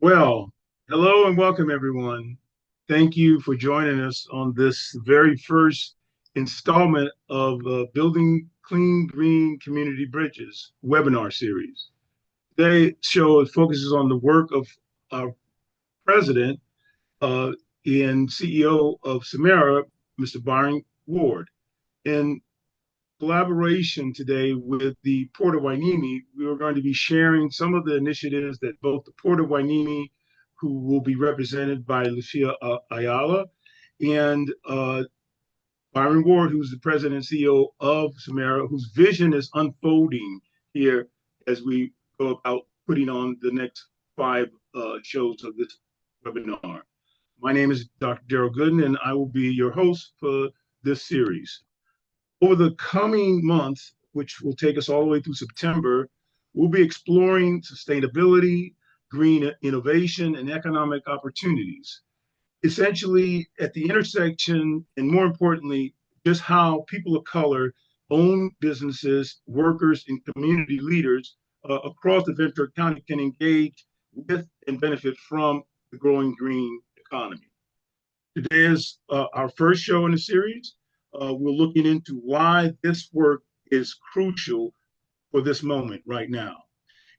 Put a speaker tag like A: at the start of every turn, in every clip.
A: Well, hello and welcome, everyone. Thank you for joining us on this very first installment of Building Clean Green Community Bridges webinar series. Today's show focuses on the work of our president uh, and CEO of Samara, Mr. Byron Ward. In collaboration today with the Port of Hueneme, we are going to be sharing some of the initiatives that both the Port of Hueneme, who will be represented by Lucia Ayala, and Byron Ward, who's the president and CEO of Samara, whose vision is unfolding here as we go about putting on the next five shows of this webinar. My name is Dr. Daryl Gooden, and I will be your host for this series. Over the coming months, which will take us all the way through September, we'll be exploring sustainability, green innovation, and economic opportunities. Essentially, at the intersection, and more importantly, just how people of color own businesses, workers, and community leaders across the Ventura County can engage with and benefit from the growing green economy. Today is our first show in the series. We're looking into why this work is crucial for this moment right now,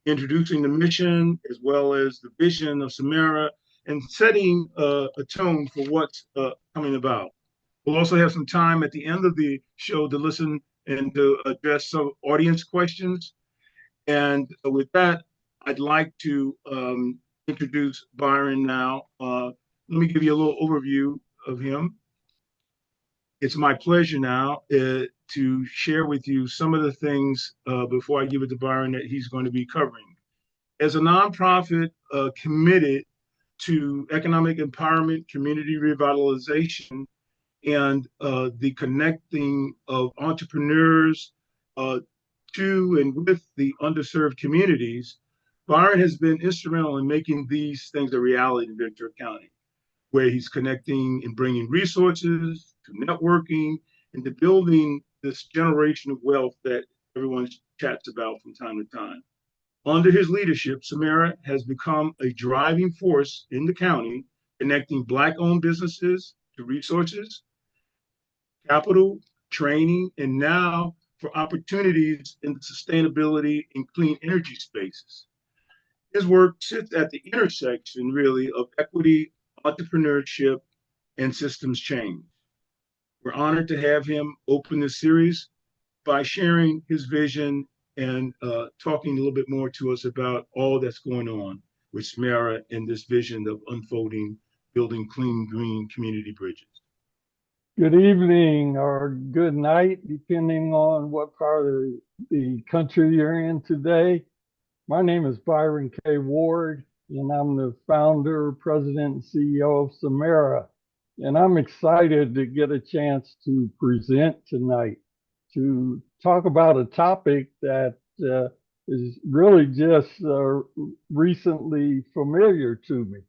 A: introducing the mission as well as the vision of Samara and setting a tone for what's coming about. We'll also have some time at the end of the show to listen and to address some audience questions. And with that, I'd like to introduce Byron now. Let me give you a little overview of him. It's my pleasure now to share with you some of the things before I give it to Byron that he's going to be covering. As a nonprofit committed to economic empowerment, community revitalization, and the connecting of entrepreneurs to and with the underserved communities, Byron has been instrumental in making these things a reality in Ventura County, where he's connecting and bringing resources to networking and to building this generation of wealth that everyone chats about from time to time. Under his leadership, Samara has become a driving force in the county, connecting Black-owned businesses to resources, capital, training, and now for opportunities in the sustainability and clean energy spaces. His work sits at the intersection, really, of equity, entrepreneurship, and systems change. We're honored to have him open this series by sharing his vision and talking a little bit more to us about all that's going on with Samara and this vision of unfolding, building clean, green community bridges.
B: Good evening or good night, depending on what part of the country you're in today. My name is Byron K. Ward, and I'm the founder, president, and CEO of Samara. And I'm excited to get a chance to present tonight to talk about a topic that is really just recently familiar to me.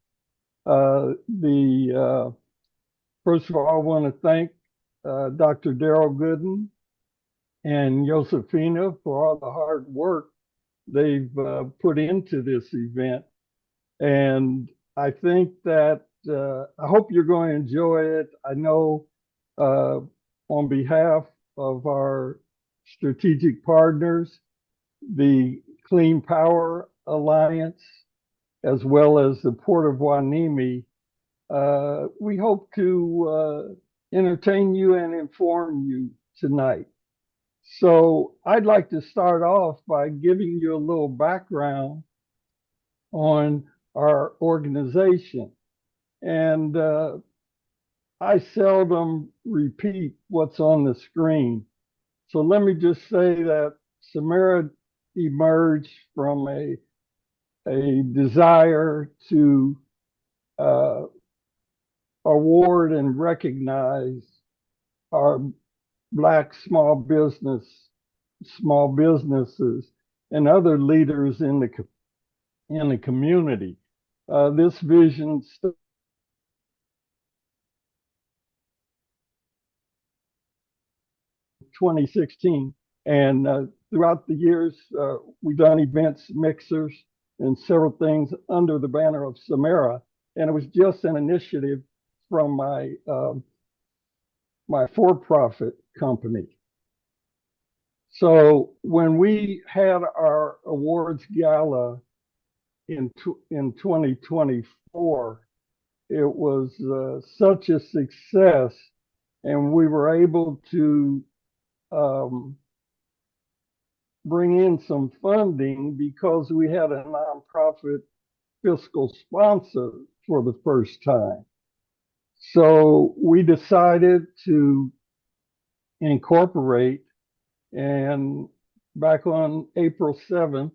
B: First of all, I want to thank Dr. Daryl Gooden and Josefina for all the hard work they've put into this event. And I think that I hope you're going to enjoy it. I know on behalf of our strategic partners, the Clean Power Alliance, as well as the Port of Hueneme, we hope to entertain you and inform you tonight. So I'd like to start off by giving you a little background on our organization. And I seldom repeat what's on the screen. So let me just say that Samara emerged from a desire to award and recognize our Black small businesses and other leaders in the community. This vision 2016, and throughout the years, we've done events, mixers, and several things under the banner of Samara. And it was just an initiative from my for-profit company. So when we had our awards gala in 2024, it was such a success, and we were able to bring in some funding because we had a nonprofit fiscal sponsor for the first time. So we decided to incorporate, and back on April 7th,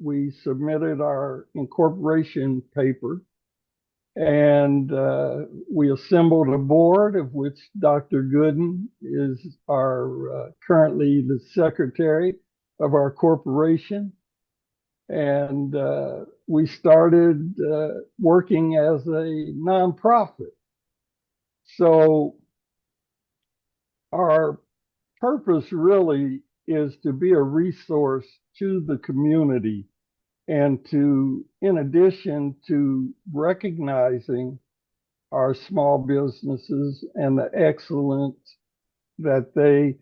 B: we submitted our incorporation paper, and we assembled a board of which Dr. Gooden is our currently the secretary of our corporation. And we started working as a nonprofit. So our purpose really is to be a resource to the community, and to, in addition to recognizing our small businesses and the excellence that they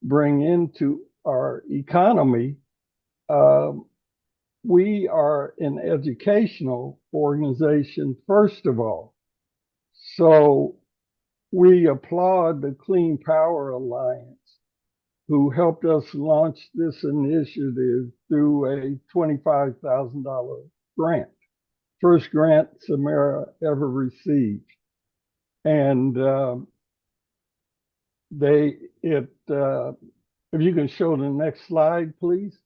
B: bring into our economy, we are an educational organization, first of all. So we applaud the Clean Power Alliance, who helped us launch this initiative through a $25,000 grant. First grant Samara ever received. And if you can show the next slide, please.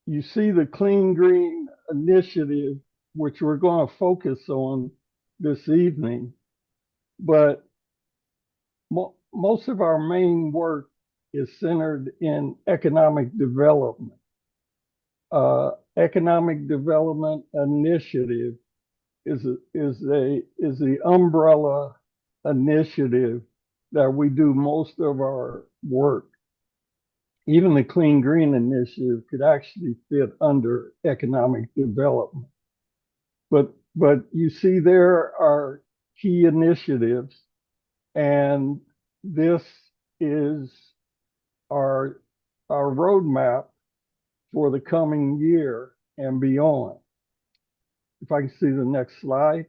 B: You see the Clean Green Initiative, which we're going to focus on this evening, but most of our main work is centered in economic development. Economic Development Initiative is the umbrella initiative that we do most of our work. Even the Clean Green Initiative could actually fit under economic development. But you see there are key initiatives, and this is our roadmap for the coming year and beyond. If I can see the next slide.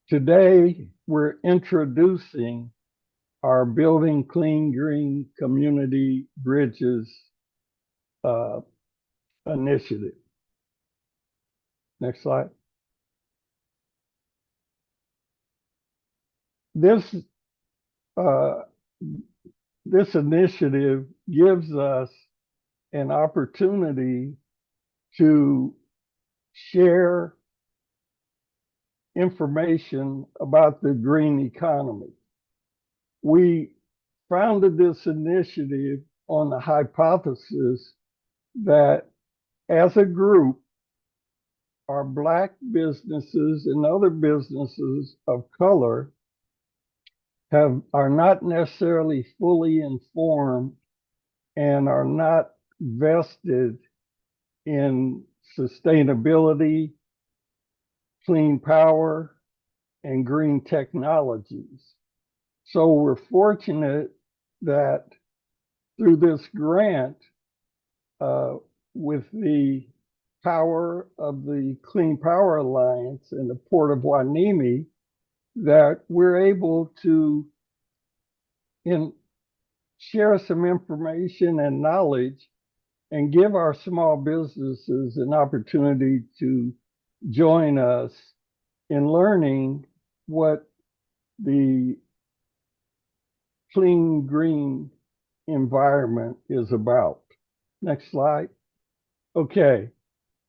B: Today, we're introducing our Building Clean Green Community Bridges initiative. Next slide. This initiative gives us an opportunity to share information about the green economy. We founded this initiative on the hypothesis that as a group, our Black businesses and other businesses of color are not necessarily fully informed and are not vested in sustainability, clean power, and green technologies. So we're fortunate that through this grant, with the power of the Clean Power Alliance and the Port of Hueneme, that we're able to share some information and knowledge and give our small businesses an opportunity to join us in learning what the clean green environment is about. Next slide. Okay,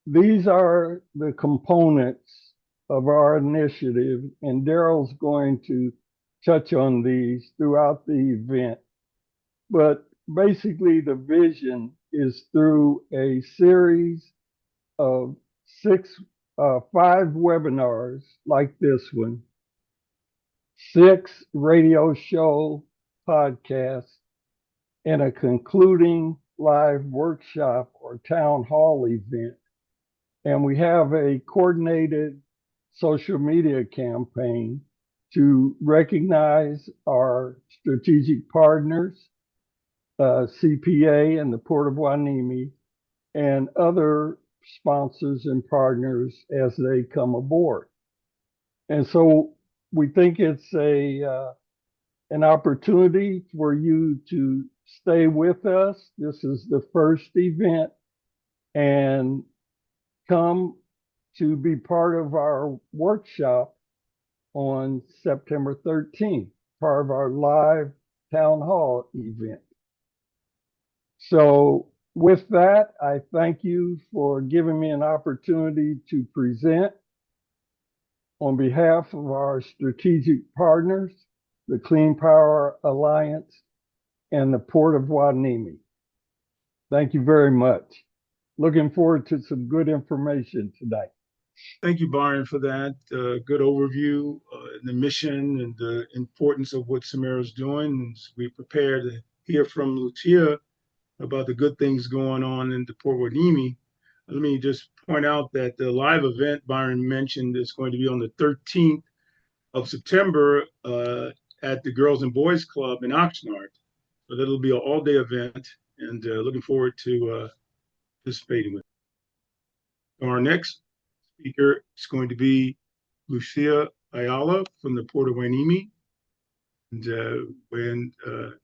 B: these are the components of our initiative, and Daryl's going to touch on these throughout the event. But basically, the vision is through a series of 5 webinars like this one, 6 radio show podcasts, and a concluding live workshop or town hall event. And we have a coordinated social media campaign to recognize our strategic partners, CPA and the Port of Hueneme, and other sponsors and partners as they come aboard. And so we think it's an opportunity for you to stay with us. This is the first event, and come to be part of our workshop on September 13th, part of our live town hall event. So with that, I thank you for giving me an opportunity to present on behalf of our strategic partners, the Clean Power Alliance, and the Port of Hueneme. Thank you very much. Looking forward to some good information today.
A: Thank you, Byron, for that good overview, the mission and the importance of what Samara is doing. And we prepare to hear from Lucia about the good things going on in the Port Hueneme. Let me just point out that the live event Byron mentioned is going to be on the 13th of September at the Girls and Boys Club in Oxnard. So that'll be an all-day event, and looking forward to participating with it. Our next speaker is going to be Lucia Ayala from the Port of Hueneme. And when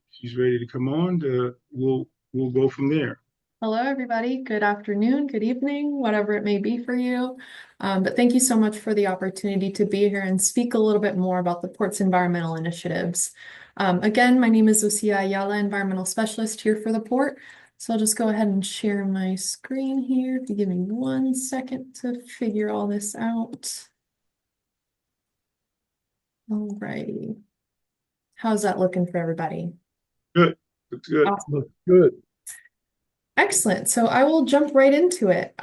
A: she's ready to come on, we'll go from there.
C: Hello, everybody. Good afternoon, good evening, whatever it may be for you. But thank you so much for the opportunity to be here and speak a little bit more about the port's environmental initiatives. Again, my name is Lucia Ayala, environmental specialist here for the port. So I'll just go ahead and share my screen here. If you give me 1 second to figure all this out. All righty. How's that looking for everybody?
A: Good. Looks good.
C: Awesome.
B: Looks good.
C: Excellent. So I will jump right into it.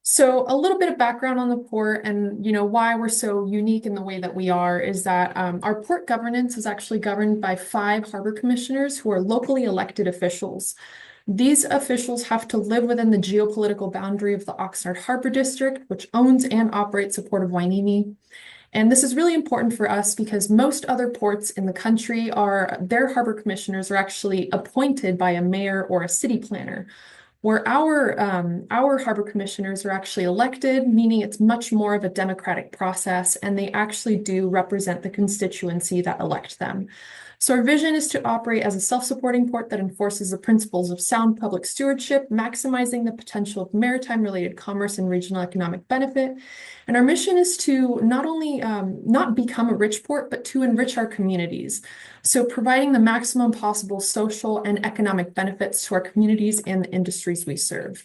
C: So a little bit of background on the port and why we're so unique in the way that we are is that our port governance is actually governed by 5 harbor commissioners who are locally elected officials. These officials have to live within the geopolitical boundary of the Oxnard Harbor District, which owns and operates the Port of Hueneme. And this is really important for us because most other ports in the country their harbor commissioners are actually appointed by a mayor or a city planner, where our harbor commissioners are actually elected, meaning it's much more of a democratic process, and they actually do represent the constituency that elect them. So our vision is to operate as a self-supporting port that enforces the principles of sound public stewardship, maximizing the potential of maritime-related commerce and regional economic benefit. And our mission is to not only not become a rich port, but to enrich our communities. So providing the maximum possible social and economic benefits to our communities and the industries we serve.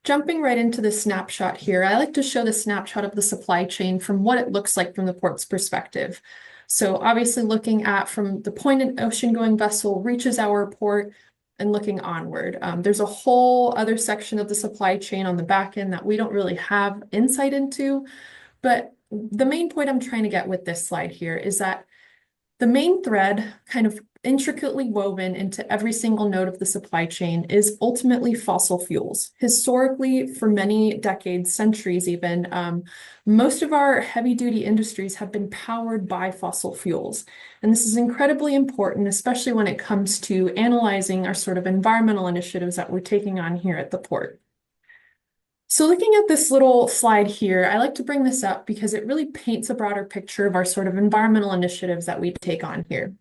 C: Jumping right into the snapshot here, I like to show the snapshot of the supply chain from what it looks like from the port's perspective. So obviously looking at from the point an ocean-going vessel reaches our port and looking onward. There's a whole other section of the supply chain on the back end that we don't really have insight into. But the main point I'm trying to get with this slide here is that the main thread kind of intricately woven into every single node of the supply chain is ultimately fossil fuels. Historically, for many decades, centuries even, most of our heavy-duty industries have been powered by fossil fuels. And this is incredibly important, especially when it comes to analyzing our sort of environmental initiatives that we're taking on here at the port. So looking at this little slide here, I like to bring this up because it really paints a broader picture of our sort of environmental initiatives that we take on here.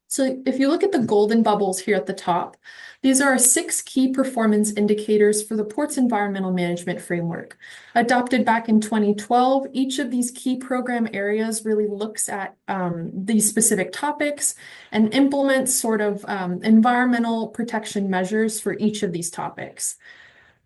C: So if you look at the golden bubbles here at the top, these are our 6 key performance indicators for the port's environmental management framework. Adopted back in 2012, each of these key program areas really looks at these specific topics and implements sort of environmental protection measures for each of these topics.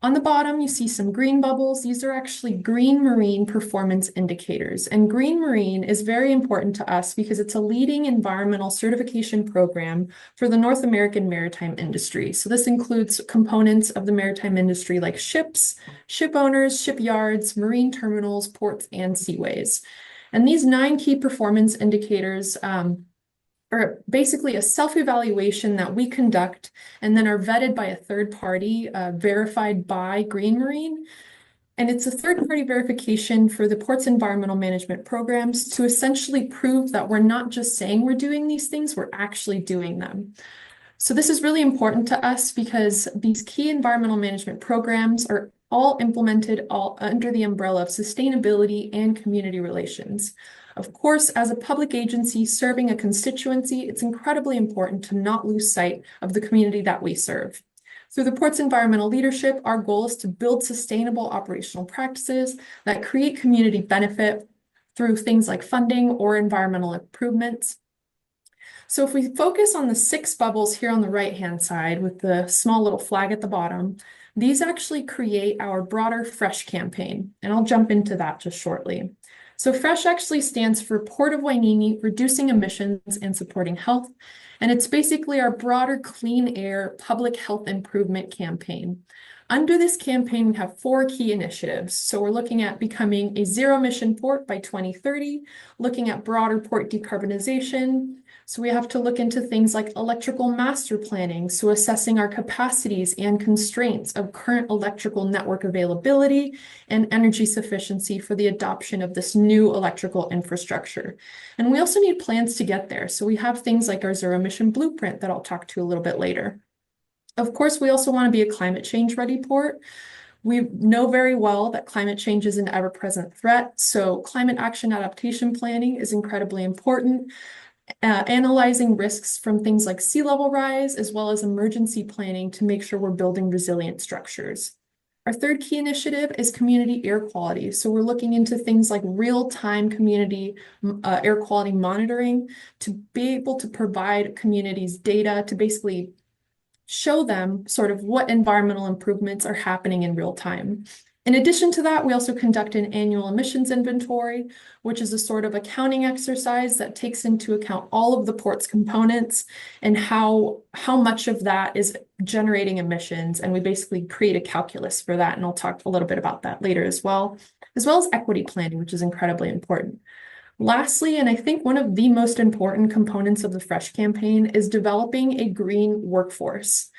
C: On the bottom, you see some green bubbles. These are actually green marine performance indicators. And green marine is very important to us because it's a leading environmental certification program for the North American maritime industry. So this includes components of the maritime industry like ships, ship owners, shipyards, marine terminals, ports, and seaways. And these 9 key performance indicators or basically a self-evaluation that we conduct and then are vetted by a third party, verified by Green Marine. And it's a third-party verification for the port's environmental management programs to essentially prove that we're not just saying we're doing these things, we're actually doing them. So this is really important to us because these key environmental management programs are all implemented under the umbrella of sustainability and community relations. Of course, as a public agency serving a constituency, it's incredibly important to not lose sight of the community that we serve. Through the port's environmental leadership, our goal is to build sustainable operational practices that create community benefit through things like funding or environmental improvements. So if we focus on the 6 bubbles here on the right-hand side with the small little flag at the bottom, these actually create our broader FRESH campaign, and I'll jump into that just shortly. So FRESH actually stands for Port of Hueneme, Reducing Emissions and Supporting Health, and it's basically our broader clean air public health improvement campaign. Under this campaign, we have 4 key initiatives. So we're looking at becoming a zero-emission port by 2030, looking at broader port decarbonization. So we have to look into things like electrical master planning, so assessing our capacities and constraints of current electrical network availability and energy sufficiency for the adoption of this new electrical infrastructure. And we also need plans to get there. So we have things like our zero emission blueprint that I'll talk to a little bit later. Of course, we also want to be a climate change ready port. We know very well that climate change is an ever-present threat, so climate action adaptation planning is incredibly important. Analyzing risks from things like sea level rise, as well as emergency planning to make sure we're building resilient structures. Our third key initiative is community air quality. So we're looking into things like real-time community air quality monitoring to be able to provide communities data to basically show them sort of what environmental improvements are happening in real time. In addition to that, we also conduct an annual emissions inventory, which is a sort of accounting exercise that takes into account all of the port's components and how much of that is generating emissions. And we basically create a calculus for that. And I'll talk a little bit about that later as well as equity planning, which is incredibly important. Lastly, and I think one of the most important components of the FRESH campaign is developing a green workforce.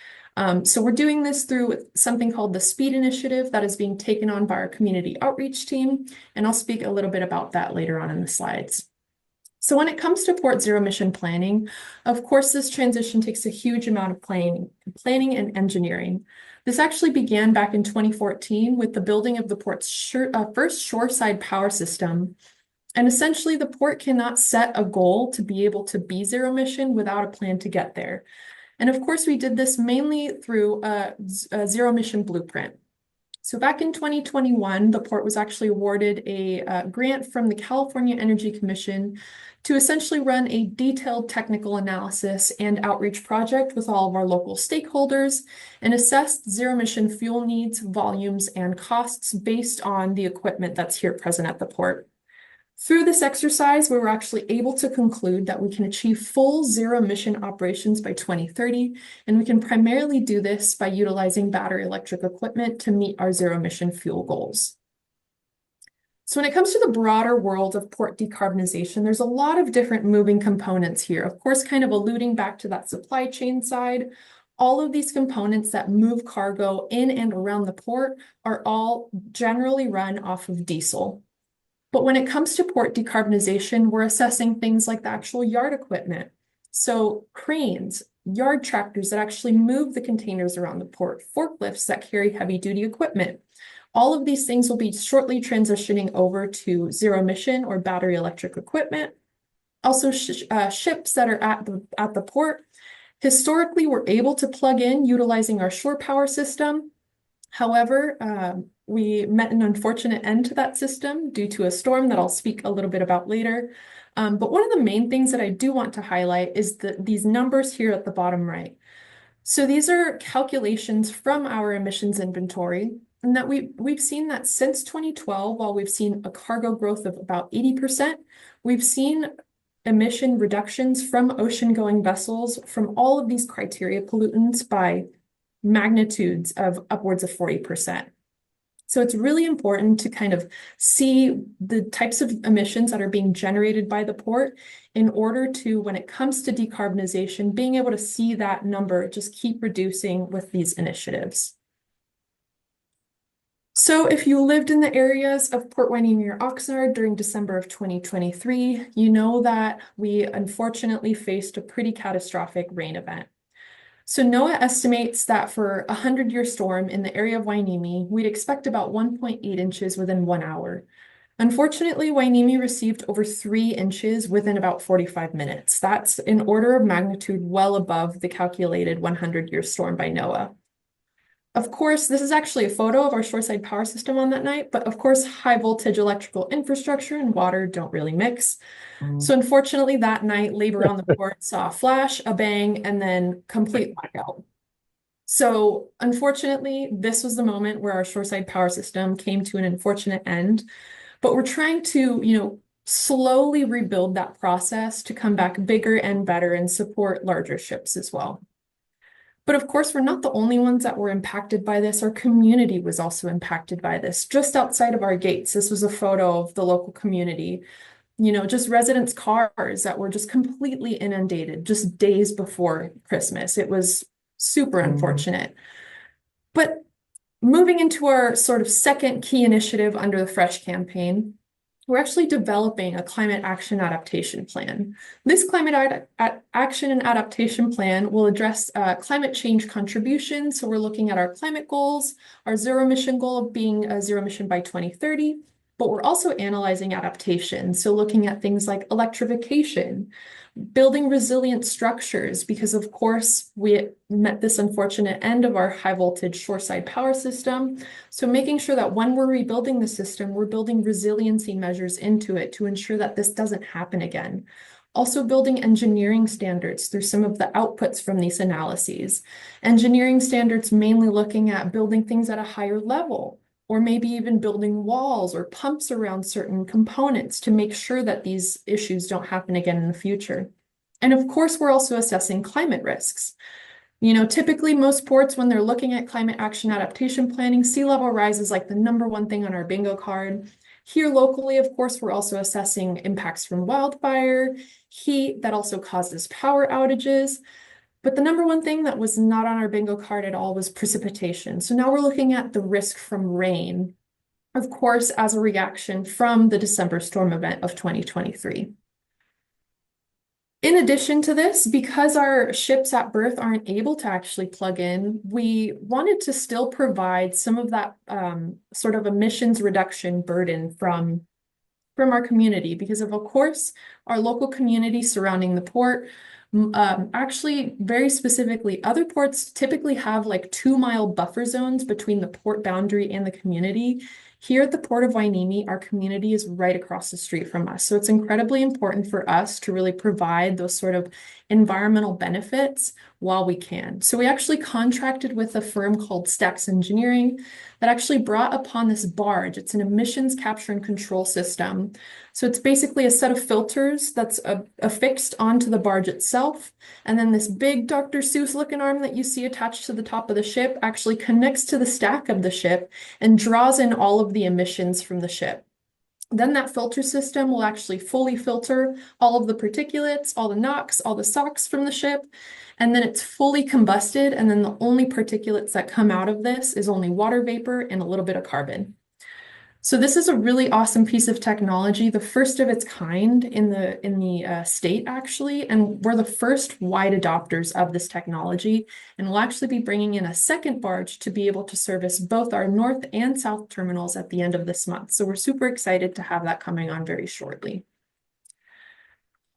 C: So we're doing this through something called the SPEED initiative that is being taken on by our community outreach team, and I'll speak a little bit about that later on in the slides. So when it comes to port zero emission planning, of course, this transition takes a huge amount of planning and engineering. This actually began back in 2014 with the building of the port's first shoreside power system. And essentially, the port cannot set a goal to be able to be zero emission without a plan to get there. And of course, we did this mainly through a zero emission blueprint. So back in 2021, the port was actually awarded a grant from the California Energy Commission to essentially run a detailed technical analysis and outreach project with all of our local stakeholders and assess zero emission fuel needs, volumes, and costs based on the equipment that's here present at the port. Through this exercise, we were actually able to conclude that we can achieve full zero emission operations by 2030, and we can primarily do this by utilizing battery electric equipment to meet our zero emission fuel goals. So when it comes to the broader world of port decarbonization, there's a lot of different moving components here. Of course, kind of alluding back to that supply chain side, all of these components that move cargo in and around the port are all generally run off of diesel. But when it comes to port decarbonization, we're assessing things like the actual yard equipment. So cranes, yard tractors that actually move the containers around the port, forklifts that carry heavy duty equipment. All of these things will be shortly transitioning over to zero emission or battery electric equipment. Also ships that are at the port. Historically, we're able to plug in utilizing our shore power system. However, we met an unfortunate end to that system due to a storm that I'll speak a little bit about later. But one of the main things that I do want to highlight is these numbers here at the bottom right. So these are calculations from our emissions inventory, and that we've seen that since 2012, while we've seen a cargo growth of about 80%, we've seen emission reductions from ocean-going vessels from all of these criteria pollutants by magnitudes of upwards of 40%. So it's really important to kind of see the types of emissions that are being generated by the port in order to, when it comes to decarbonization, being able to see that number just keep reducing with these initiatives. So if you lived in the areas of Port Hueneme or Oxnard during December of 2023, you know that we unfortunately faced a pretty catastrophic rain event. So NOAA estimates that for a 100-year storm in the area of Hueneme, we'd expect about 1.8 inches within 1 hour. Unfortunately, Hueneme received over 3 inches within about 45 minutes. That's an order of magnitude well above the calculated 100-year storm by NOAA. Of course, this is actually a photo of our shoreside power system on that night, but of course, high voltage electrical infrastructure and water don't really mix. So unfortunately, that night, labor on the port saw a flash, a bang, and then complete blackout. So unfortunately, this was the moment where our shoreside power system came to an unfortunate end, but we're trying to, slowly rebuild that process to come back bigger and better and support larger ships as well. But of course, we're not the only ones that were impacted by this. Our community was also impacted by this. Just outside of our gates, this was a photo of the local community, just residents' cars that were just completely inundated just days before Christmas. It was super unfortunate. But moving into our sort of second key initiative under the FRESH campaign, we're actually developing a climate action adaptation plan. This climate action and adaptation plan will address climate change contributions. So we're looking at our climate goals, our zero emission goal of being a zero emission by 2030, but we're also analyzing adaptation. So looking at things like electrification, building resilient structures, because of course we met this unfortunate end of our high voltage shoreside power system. So making sure that when we're rebuilding the system, we're building resiliency measures into it to ensure that this doesn't happen again. Also building engineering standards through some of the outputs from these analyses. Engineering standards mainly looking at building things at a higher level, or maybe even building walls or pumps around certain components to make sure that these issues don't happen again in the future. And of course, we're also assessing climate risks. Typically most ports, when they're looking at climate action adaptation planning, sea level rise is like the #1 thing on our bingo card. Here locally, of course, we're also assessing impacts from wildfire, heat that also causes power outages. But the #1 thing that was not on our bingo card at all was precipitation. So now we're looking at the risk from rain, of course, as a reaction from the December storm event of 2023. In addition to this, because our ships at berth aren't able to actually plug in, we wanted to still provide some of that sort of emissions reduction burden from our community, because of course, our local community surrounding the port. Actually, very specifically, other ports typically have like 2-mile buffer zones between the port boundary and the community. Here at the Port of Hueneme, our community is right across the street from us. So it's incredibly important for us to really provide those sort of environmental benefits while we can. So we actually contracted with a firm called Stax Engineering that actually brought upon this barge. It's an emissions capture and control system. So it's basically a set of filters that's affixed onto the barge itself. And then this big Dr. Seuss looking arm that you see attached to the top of the ship actually connects to the stack of the ship and draws in all of the emissions from the ship. Then that filter system will actually fully filter all of the particulates, all the NOx, all the SOx from the ship, and then it's fully combusted, and then the only particulates that come out of this is only water vapor and a little bit of carbon. So this is a really awesome piece of technology, the first of its kind in the state actually, and we're the first wide adopters of this technology, and we'll actually be bringing in a second barge to be able to service both our north and south terminals at the end of this month. So we're super excited to have that coming on very shortly.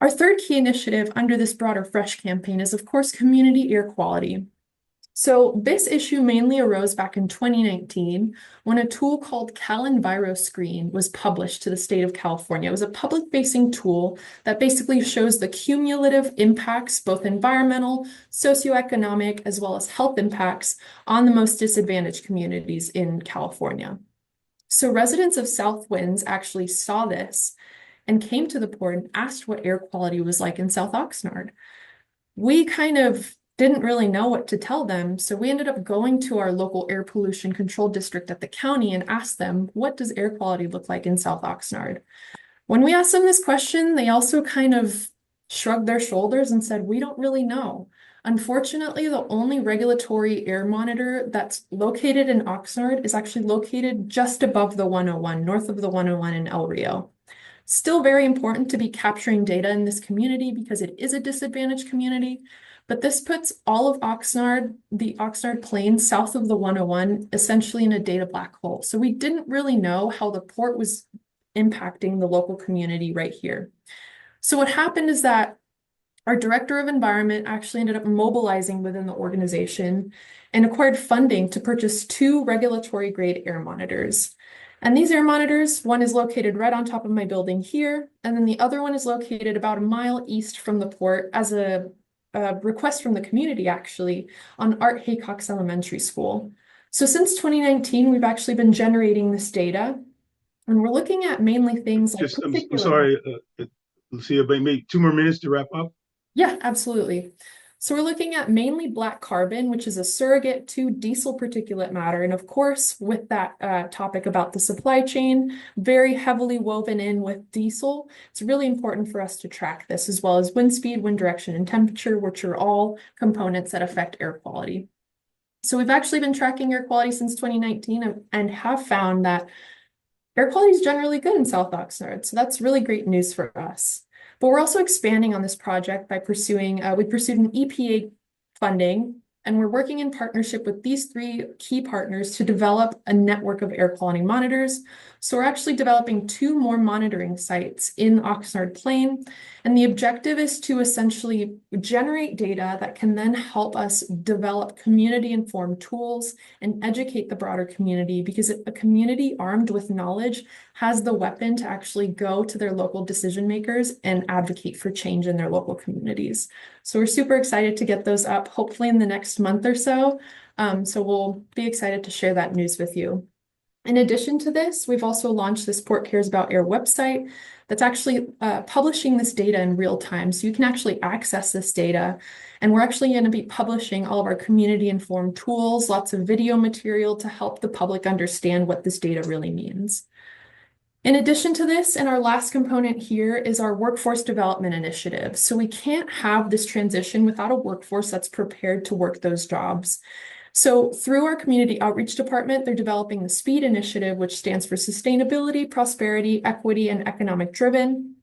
C: Our third key initiative under this broader FRESH campaign is, of course, community air quality. So this issue mainly arose back in 2019 when a tool called CalEnviroScreen was published to the state of California. It was a public-facing tool that basically shows the cumulative impacts, both environmental, socioeconomic, as well as health impacts on the most disadvantaged communities in California. So residents of South Winds actually saw this and came to the port and asked what air quality was like in South Oxnard. We kind of didn't really know what to tell them. So we ended up going to our local air pollution control district at the county and asked them, what does air quality look like in South Oxnard? When we asked them this question, they also kind of shrugged their shoulders and said, we don't really know. Unfortunately, the only regulatory air monitor that's located in Oxnard is actually located just above the 101, north of the 101 in El Rio. Still very important to be capturing data in this community because it is a disadvantaged community, but this puts all of Oxnard, the Oxnard Plains south of the 101, essentially in a data black hole. So we didn't really know how the port was impacting the local community right here. So what happened is that our director of environment actually ended up mobilizing within the organization and acquired funding to purchase 2 regulatory grade air monitors. And these air monitors, one is located right on top of my building here, and then the other one is located about a mile east from the port as a request from the community actually on Art Haycox Elementary School. So since 2019, we've actually been generating this data, and we're looking at mainly things like
A: Just, I'm sorry, Lucia, but maybe 2 more minutes to wrap up.
C: Yeah, absolutely. So we're looking at mainly black carbon, which is a surrogate to diesel particulate matter. And of course, with that topic about the supply chain, very heavily woven in with diesel, it's really important for us to track this, as well as wind speed, wind direction, and temperature, which are all components that affect air quality. So we've actually been tracking air quality since 2019 and have found that air quality is generally good in South Oxnard. So that's really great news for us. But we're also expanding on this project by pursuing, we pursued an EPA funding, and we're working in partnership with these 3 key partners to develop a network of air quality monitors. So we're actually developing 2 more monitoring sites in Oxnard Plain. And the objective is to essentially generate data that can then help us develop community-informed tools and educate the broader community, because a community armed with knowledge has the weapon to actually go to their local decision makers and advocate for change in their local communities. So we're super excited to get those up, hopefully in the next month or so. So we'll be excited to share that news with you. In addition to this, we've also launched this Port Cares About Air website that's actually publishing this data in real time. So you can actually access this data. And we're actually going to be publishing all of our community-informed tools, lots of video material to help the public understand what this data really means. In addition to this, and our last component here is our workforce development initiative. So we can't have this transition without a workforce that's prepared to work those jobs. So through our community outreach department, they're developing the SPEED initiative, which stands for Sustainability, Prosperity, Equity, and Economic Driven.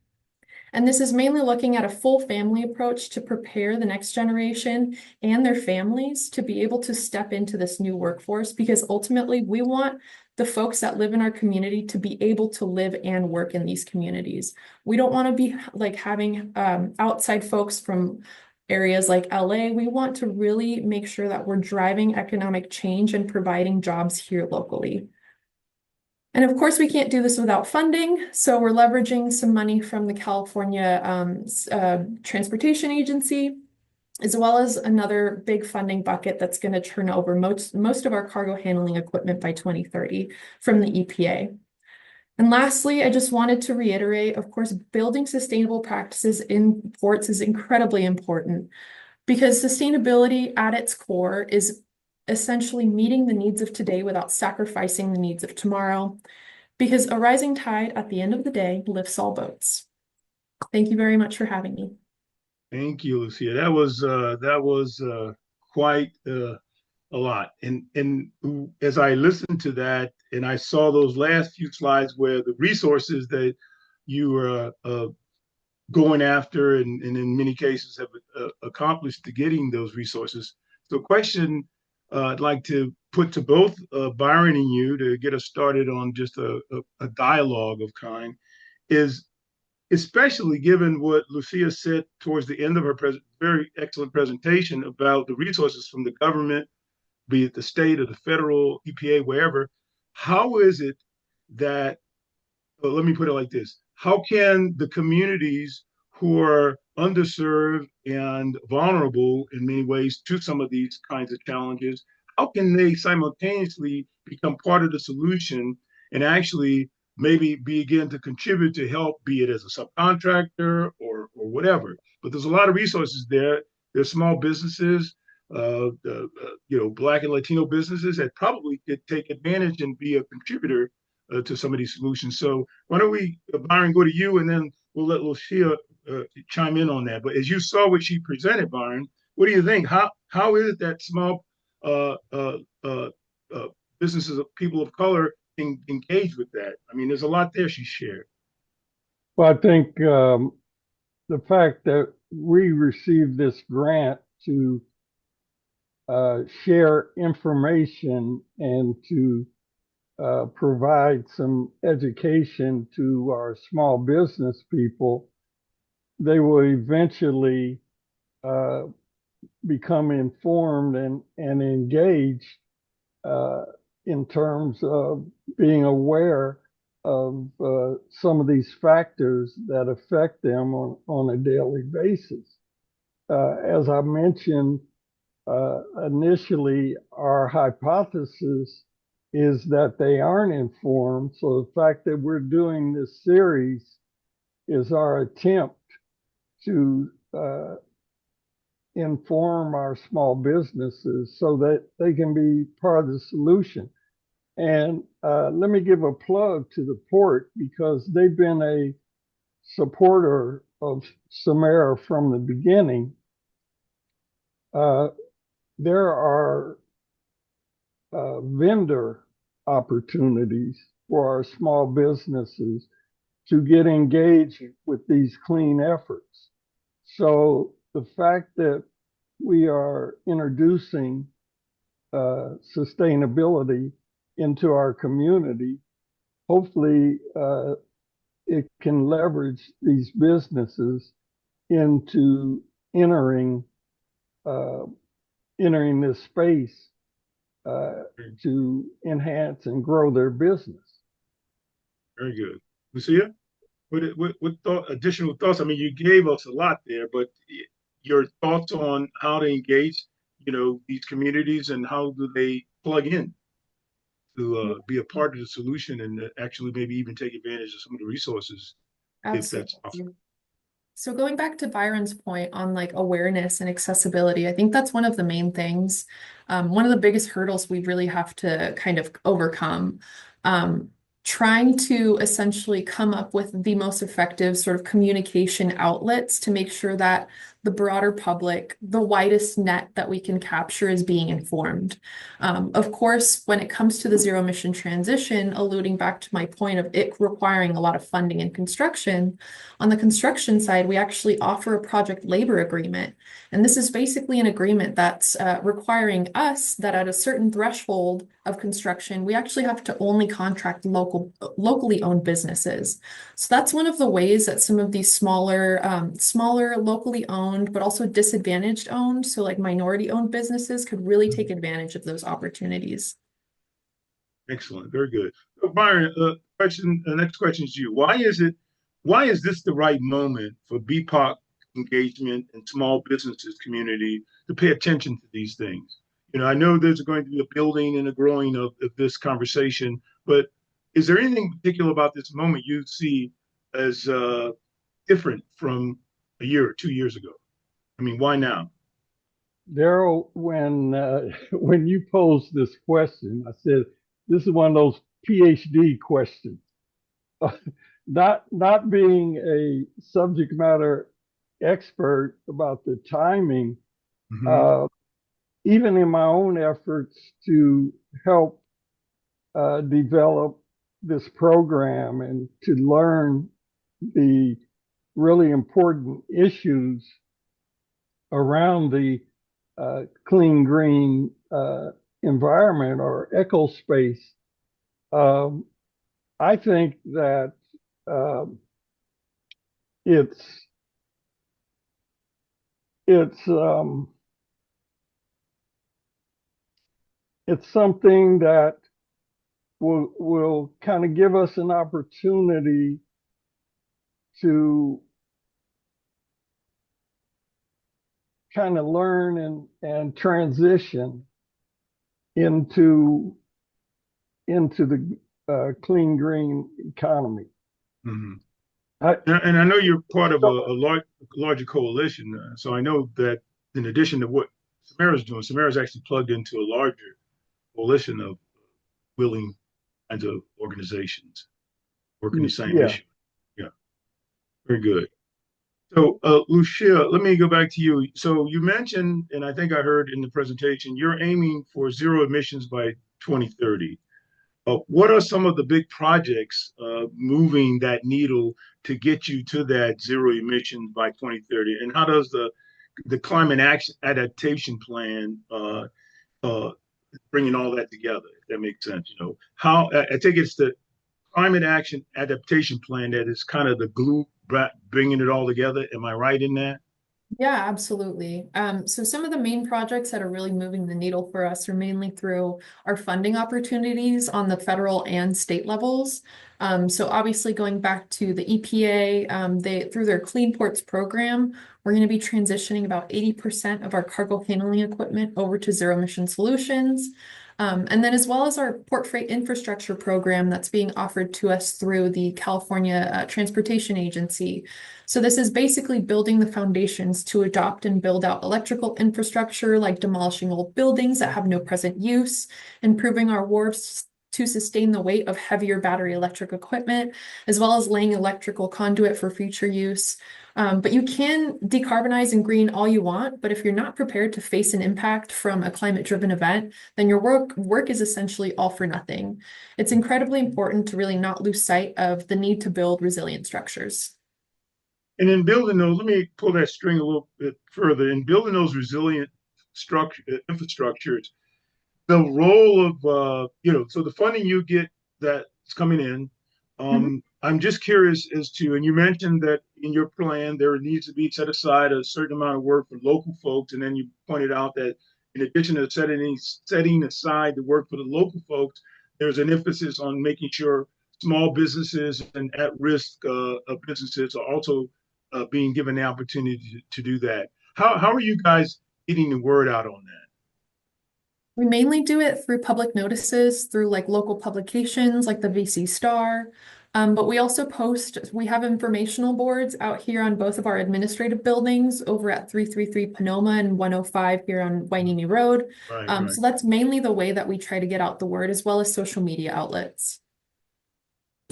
C: And this is mainly looking at a full family approach to prepare the next generation and their families to be able to step into this new workforce, because ultimately we want the folks that live in our community to be able to live and work in these communities. We don't want to be like having outside folks from areas like LA. We want to really make sure that we're driving economic change and providing jobs here locally. And of course, we can't do this without funding. So we're leveraging some money from the California Transportation Agency, as well as another big funding bucket that's going to turn over most of our cargo handling equipment by 2030 from the EPA. And lastly, I just wanted to reiterate, of course, building sustainable practices in ports is incredibly important, because sustainability at its core is essentially meeting the needs of today without sacrificing the needs of tomorrow, because a rising tide at the end of the day lifts all boats. Thank you very much for having me.
A: Thank you, Lucia. That was quite a lot. And as I listened to that, and I saw those last few slides where the resources that you were going after, and in many cases have accomplished to getting those resources. So, question I'd like to put to both Byron and you to get us started on just a dialogue of kind is, especially given what Lucia said towards the end of her very excellent presentation about the resources from the government, be it the state or the federal, EPA, wherever, how is it that, well, let me put it like this, how can the communities who are underserved and vulnerable in many ways to some of these kinds of challenges, how can they simultaneously become part of the solution and actually maybe begin to contribute to help, be it as a subcontractor or whatever? But there's a lot of resources there. There's small businesses. Black and Latino businesses that probably could take advantage and be a contributor to some of these solutions. So why don't we, Byron, go to you, and then we'll let Lucia chime in on that. But as you saw what she presented, Byron, what do you think? How is it that small uh, uh, uh, uh, businesses of people of color engage with that? I mean, there's a lot there she shared.
B: Well, I think the fact that we received this grant to share information and to provide some education to our small business people, they will eventually uh, become informed and engaged uh, in terms of being aware of some of these factors that affect them on a daily basis. As I mentioned, initially, our hypothesis is that they aren't informed. So the fact that we're doing this series is our attempt to inform our small businesses so that they can be part of the solution. And let me give a plug to the port because they've been a supporter of Samara from the beginning. There are vendor opportunities for our small businesses to get engaged with these clean efforts. So the fact that we are introducing sustainability into our community, hopefully it can leverage these businesses into entering this space to enhance and grow their business.
A: Very good. Lucia, what additional thoughts? I mean, you gave us a lot there, but your thoughts on how to engage, these communities and how do they plug in to be a part of the solution and actually maybe even take advantage of some of the resources if that's possible.
C: Absolutely. So going back to Byron's point on like awareness and accessibility, I think that's one of the main things. One of the biggest hurdles we really have to kind of overcome. Trying to essentially come up with the most effective sort of communication outlets to make sure that the broader public, the widest net that we can capture is being informed. Of course, when it comes to the zero emission transition, alluding back to my point of it requiring a lot of funding and construction, on the construction side, we actually offer a project labor agreement. And this is basically an agreement that's requiring us that at a certain threshold of construction, we actually have to only contract locally owned businesses. So that's one of the ways that some of these smaller locally owned, but also disadvantaged owned, so like minority owned businesses could really take advantage of those opportunities.
A: Excellent. Very good. So Byron, the next question is you. Why is this the right moment for BPOC engagement and small businesses community to pay attention to these things? I know there's going to be a building and a growing of this conversation, but is there anything particular about this moment you see as different from a year or 2 years ago? I mean, why now?
B: Daryl, when you posed this question, I said this is one of those PhD questions. Not being a subject matter expert about the timing,
A: Mm-hmm.
B: even in my own efforts to help develop this program and to learn the really important issues around the clean green environment or eco space. I think that it's it's um, it's something that will kind of give us an opportunity to kind of learn and transition into the clean green economy.
A: Mm-hmm. And I know you're part of a larger coalition, so I know that in addition to what Samara's doing. Samara's actually plugged into a larger coalition of willing kinds of organizations working the same
B: Yeah.
A: issue. Yeah, very good. So, Lucia, let me go back to you. So you mentioned, and I think I heard in the presentation, you're aiming for zero emissions by 2030. What are some of the big projects moving that needle to get you to that zero emissions by 2030? And how does the climate action adaptation plan uh, bringing all that together? If that makes sense, you know, how I think it's the climate action adaptation plan that is kind of the glue bringing it all together. Am I right in that?
C: Yeah, absolutely. So some of the main projects that are really moving the needle for us are mainly through our funding opportunities on the federal and state levels. So obviously going back to the EPA, they through their Clean Ports program, we're going to be transitioning about 80% of our cargo handling equipment over to zero emission solutions. And then as well as our port freight infrastructure program that's being offered to us through the California Transportation Agency. So this is basically building the foundations to adopt and build out electrical infrastructure, like demolishing old buildings that have no present use, improving our wharves to sustain the weight of heavier battery electric equipment, as well as laying electrical conduit for future use. But you can decarbonize and green all you want, but if you're not prepared to face an impact from a climate-driven event, then your work is essentially all for nothing. It's incredibly important to really not lose sight of the need to build resilient structures.
A: And in building those, let me pull that string a little bit further. In building those resilient structure infrastructures, the role of so the funding you get that's coming in.
C: Mhm.
A: I'm just curious as to, and you mentioned that in your plan there needs to be set aside a certain amount of work for local folks, and then you pointed out that in addition to setting aside the work for the local folks, there's an emphasis on making sure small businesses and at-risk businesses are also being given the opportunity to do that. How are you guys getting the word out on that?
C: We mainly do it through public notices, through like local publications like the VC Star. But we also we have informational boards out here on both of our administrative buildings over at 333 Panoma and 105 here on Wainimi Road.
A: Right, right.
C: So that's mainly the way that we try to get out the word as well as social media outlets.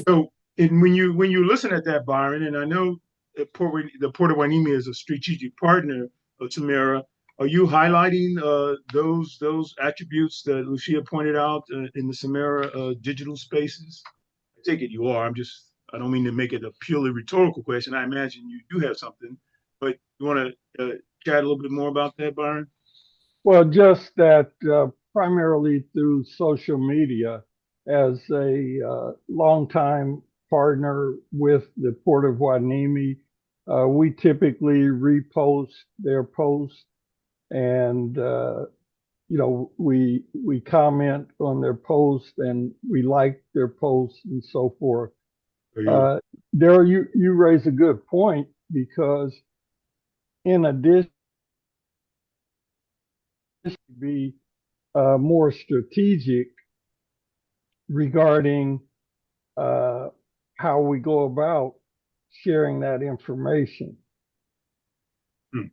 A: So, and when you listen at that, Byron, and I know the Port of Wainimi is a strategic partner of Tamara, are you highlighting those attributes that Lucia pointed out in the Samara digital spaces? I take it you are. I don't mean to make it a purely rhetorical question. I imagine you do have something, but you want to chat a little bit more about that, Byron?
B: Well, just that primarily through social media as a longtime partner with the Port of Huanimi, we typically repost their posts and we comment on their posts and we like their posts and so forth.
A: You?
B: Daryl, you raise a good point because in addition to be more strategic regarding uh, how we go about sharing that information.
A: Hmm.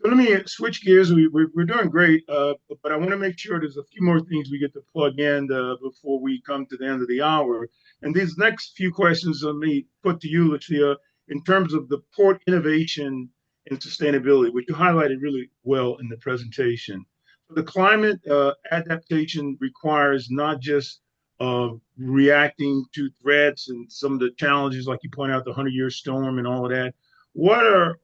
A: So let me switch gears. We're doing great, but I want to make sure there's a few more things we get to plug in before we come to the end of the hour. And these next few questions let me put to you, Lucia, in terms of the port innovation and sustainability, which you highlighted really well in the presentation. So the climate adaptation requires not just reacting to threats and some of the challenges, like you point out, the 100-year storm and all of that. What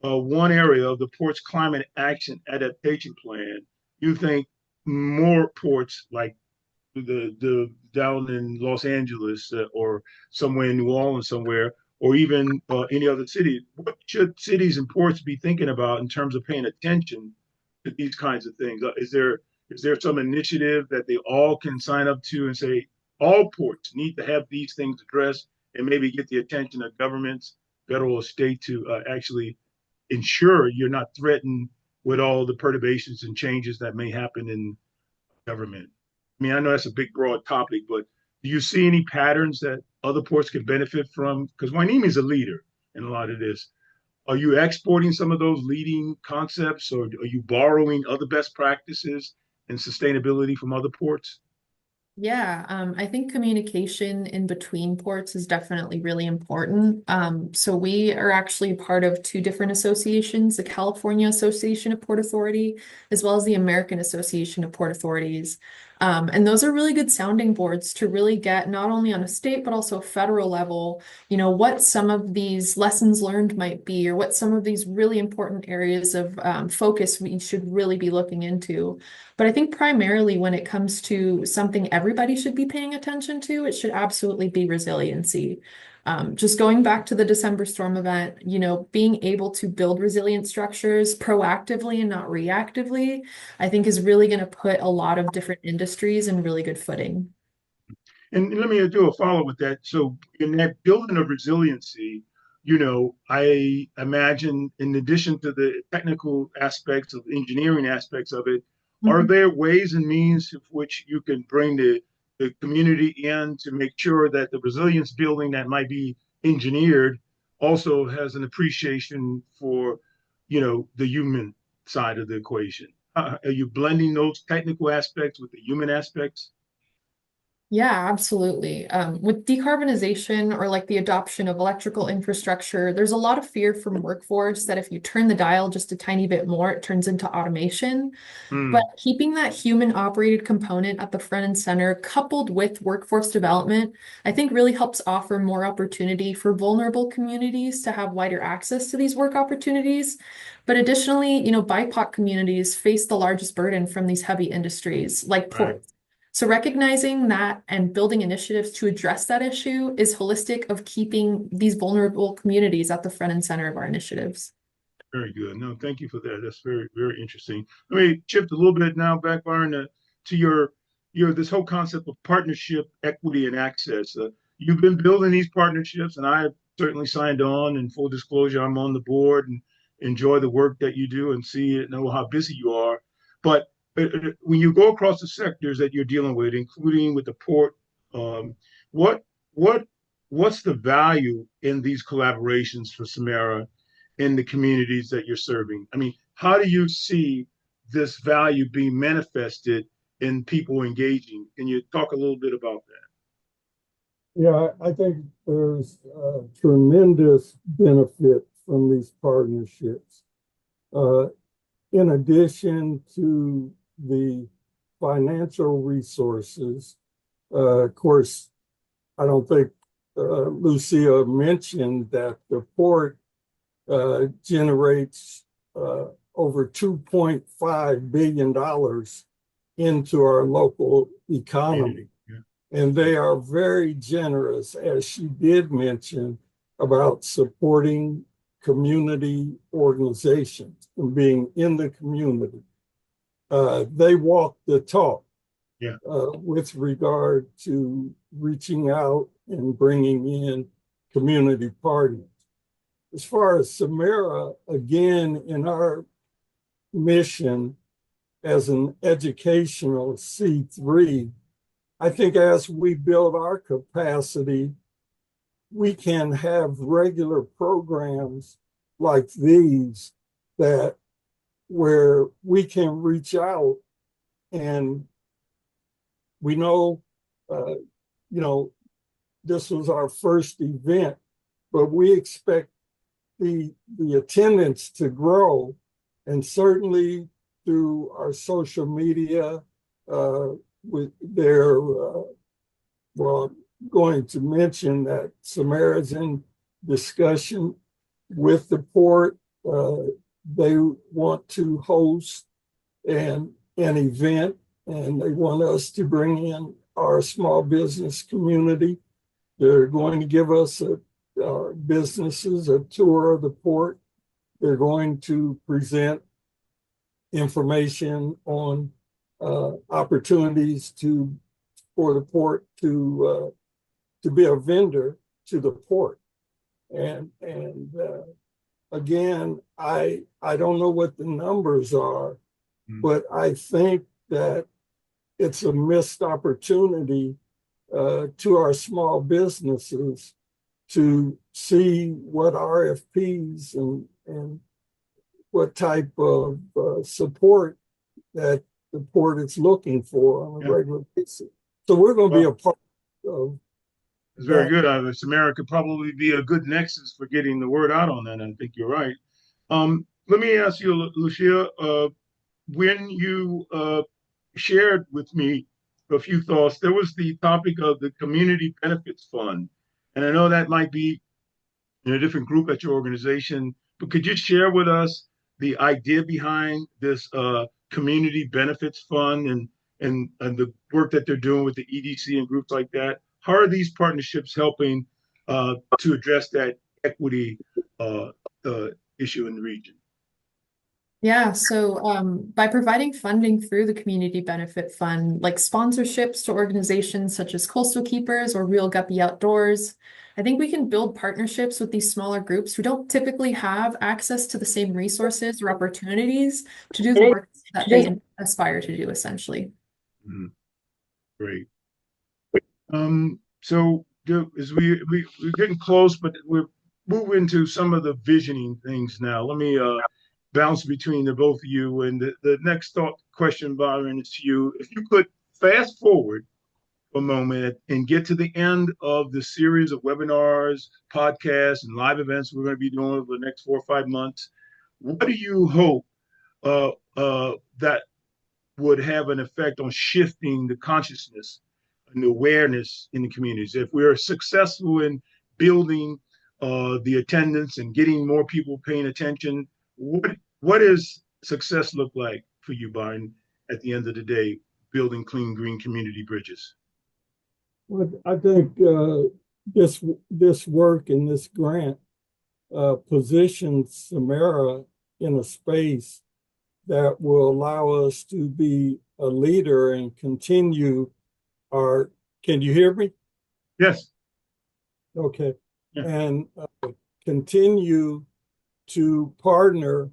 A: one area of the port's climate action adaptation plan, you think more ports like the down in Los Angeles or somewhere in New Orleans somewhere, or even any other city, what should cities and ports be thinking about in terms of paying attention to these kinds of things? Is there some initiative that they all can sign up to and say all ports need to have these things addressed and maybe get the attention of governments, federal or state, to actually ensure you're not threatened with all the perturbations and changes that may happen in government? I mean, I know that's a big, broad topic, but do you see any patterns that other ports can benefit from? Because Wainimi is a leader in a lot of this. Are you exporting some of those leading concepts, or are you borrowing other best practices and sustainability from other ports?
C: Yeah, I think communication in between ports is definitely really important. So we are actually part of two different associations, the California Association of Port Authority, as well as the American Association of Port Authorities. And those are really good sounding boards to really get not only on a state, but also a federal level, what some of these lessons learned might be, or what some of these really important areas of focus we should really be looking into. But I think primarily when it comes to something everybody should be paying attention to, it should absolutely be resiliency. Just going back to the December storm event, being able to build resilient structures proactively and not reactively, I think is really going to put a lot of different industries in really good footing.
A: And let me do a follow with that. So, in that building of resiliency, I imagine in addition to the technical aspects of engineering aspects of it, are
C: Mhm.
A: there ways and means of which you can bring the community in to make sure that the resilience building that might be engineered also has an appreciation for, the human side of the equation? Are you blending those technical aspects with the human aspects?
C: Yeah, absolutely. With decarbonization or like the adoption of electrical infrastructure, there's a lot of fear from workforce that if you turn the dial just a tiny bit more, it turns into automation. But
A: Mm,
C: keeping that human operated component at the front and center, coupled with workforce development, I think really helps offer more opportunity for vulnerable communities to have wider access to these work opportunities. But additionally, BIPOC communities face the largest burden from these heavy industries like
A: right.
C: ports. So recognizing that and building initiatives to address that issue is holistic of keeping these vulnerable communities at the front and center of our initiatives.
A: Very good. No, thank you for that. That's very, very interesting. Let me shift a little bit now back, Byron, to your this whole concept of partnership, equity, and access. You've been building these partnerships, and I certainly signed on. And full disclosure, I'm on the board and enjoy the work that you do and see it, know how busy you are. But when you go across the sectors that you're dealing with, including with the port, um, what what what's the value in these collaborations for Samara in the communities that you're serving? I mean, how do you see this value being manifested in people engaging? Can you talk a little bit about that?
B: Yeah, I think there's a tremendous benefit from these partnerships. Uh, in addition to the financial resources, of course, I don't think Lucia mentioned that the port generates over $2.5 billion into our local economy.
A: Yeah.
B: And they are very generous, as she did mention, about supporting community organizations and being in the community. They walk the talk
A: Yeah.
B: with regard to reaching out and bringing in community partners. As far as Samara, again, in our mission as an educational C3, I think as we build our capacity, we can have regular programs like these that where we can reach out and we know, uh, you know, this was our first event, but we expect the attendance to grow, and certainly through our social media, with their well, I'm going to mention that Samara's in discussion with the port. They want to host an event, and they want us to bring in our small business community. They're going to give us our businesses a tour of the port. They're going to present information on opportunities for the port to be a vendor to the port. And again, I don't know what the numbers are, but I think that it's a missed opportunity to our small businesses to see what RFPs and what type of support that the port is looking for on a
A: Yeah.
B: regular basis. So we're going to be
A: Well,
B: a part of
A: it's very
B: that.
A: good. Samara could probably be a good nexus for getting the word out on that. I think you're right. Let me ask you, Lucia, when you shared with me a few thoughts, there was the topic of the Community Benefits Fund. And I know that might be in a different group at your organization, but could you share with us the idea behind this Community Benefits Fund and the work that they're doing with the EDC and groups like that? How are these partnerships helping to address that equity uh, issue in the region?
C: Yeah, so by providing funding through the Community Benefit Fund, like sponsorships to organizations such as Coastal Keepers or Real Guppy Outdoors, I think we can build partnerships with these smaller groups who don't typically have access to the same resources or opportunities to do the work that they aspire to do, essentially.
A: Mhm. Great. So as we're getting close, but we're moving to some of the visioning things now. Let me bounce between the both of you. And the next thought question, Byron, is to you. If you could fast forward a moment and get to the end of the series of webinars, podcasts, and live events we're going to be doing over the next 4 or 5 months, what do you hope that would have an effect on shifting the consciousness and the awareness in the communities? If we're successful in building the attendance and getting more people paying attention, what does success look like for you, Byron, at the end of the day, building clean, green community bridges?
B: Well, I think this work and this grant positions Samara in a space that will allow us to be a leader and continue our. Can you hear me?
A: Yes.
B: Okay.
A: Yeah.
B: And continue to partner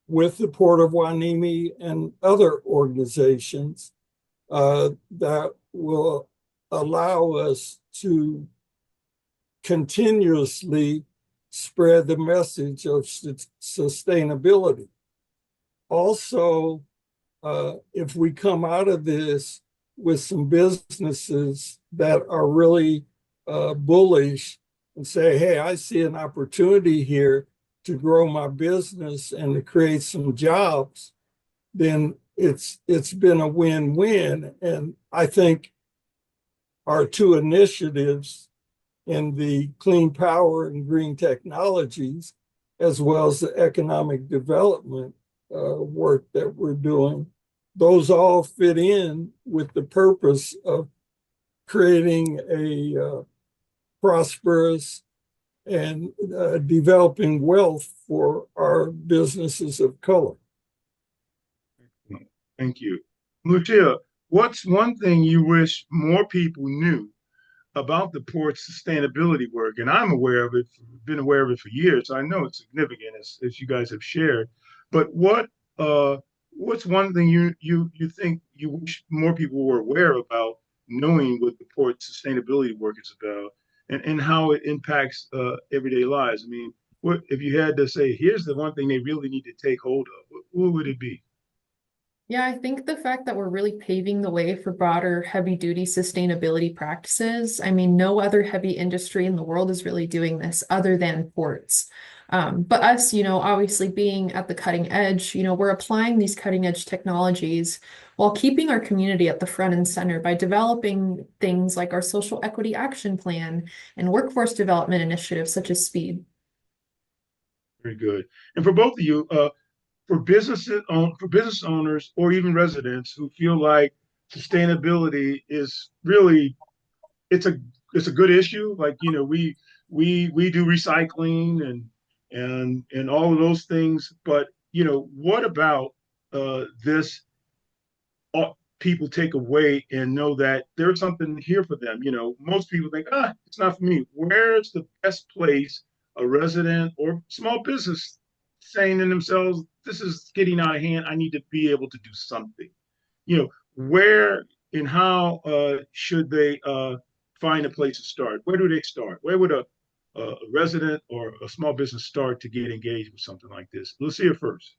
B: with the Port of Hueneme and other organizations that will allow us to continuously spread the message of sustainability. Also, if we come out of this with some businesses that are really bullish and say, hey, I see an opportunity here to grow my business and to create some jobs, then it's been a win-win. And I think our two initiatives in the clean power and green technologies, as well as the economic development work that we're doing, those all fit in with the purpose of creating a prosperous and developing wealth for our businesses of color.
A: Thank you. Lucia, what's one thing you wish more people knew about the port's sustainability work? And I'm aware of it, been aware of it for years. So I know it's significant, as you guys have shared. But what's one thing you think you wish more people were aware about, knowing what the port's sustainability work is about and how it impacts everyday lives? I mean, what if you had to say, here's the one thing they really need to take hold of? What would it be?
C: Yeah, I think the fact that we're really paving the way for broader heavy duty sustainability practices. I mean, no other heavy industry in the world is really doing this other than ports. But us, obviously being at the cutting edge, we're applying these cutting edge technologies while keeping our community at the front and center by developing things like our social equity action plan and workforce development initiatives such as SPEED.
A: Very good. And for both of you, for business owners or even residents who feel like sustainability is really it's a it's a good issue. Like we do recycling and all of those things, but what about this? People take away and know that there's something here for them. Most people think, it's not for me. Where's the best place a resident or small business saying to themselves, this is getting out of hand. I need to be able to do something. Where and how should they find a place to start? Where do they start? Where would a a resident or a small business start to get engaged with something like this? Lucia first.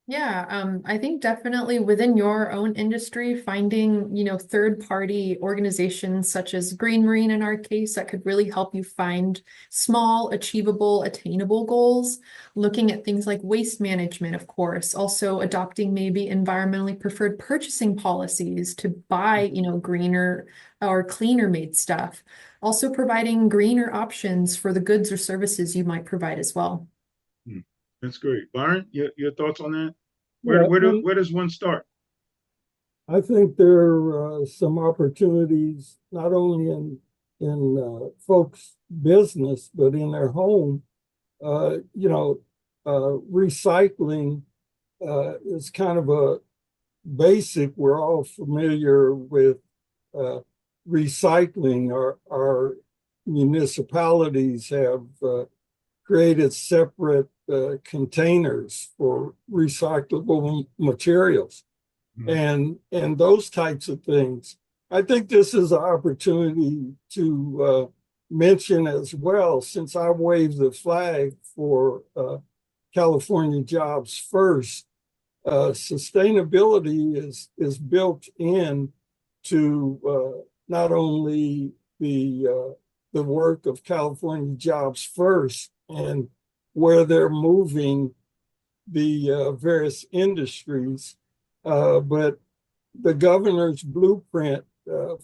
C: Yeah, I think definitely within your own industry, finding, third-party organizations such as Green Marine in our case that could really help you find small, achievable, attainable goals. Looking at things like waste management, of course, also adopting maybe environmentally preferred purchasing policies to buy, greener or cleaner made stuff. Also providing greener options for the goods or services you might provide as well.
A: Hmm. That's great. Byron, your thoughts on that?
B: Yeah, and
A: Where does one start?
B: I think there are some opportunities not only in folks' business but in their home. Recycling is kind of a basic. We're all familiar with uh, recycling. Our municipalities have created separate containers for recyclable materials
A: Hmm.
B: and those types of things. I think this is an opportunity to mention as well, since I waved the flag for California Jobs First. Sustainability is built in to not only the work of California Jobs First and where they're moving the various industries, but the governor's blueprint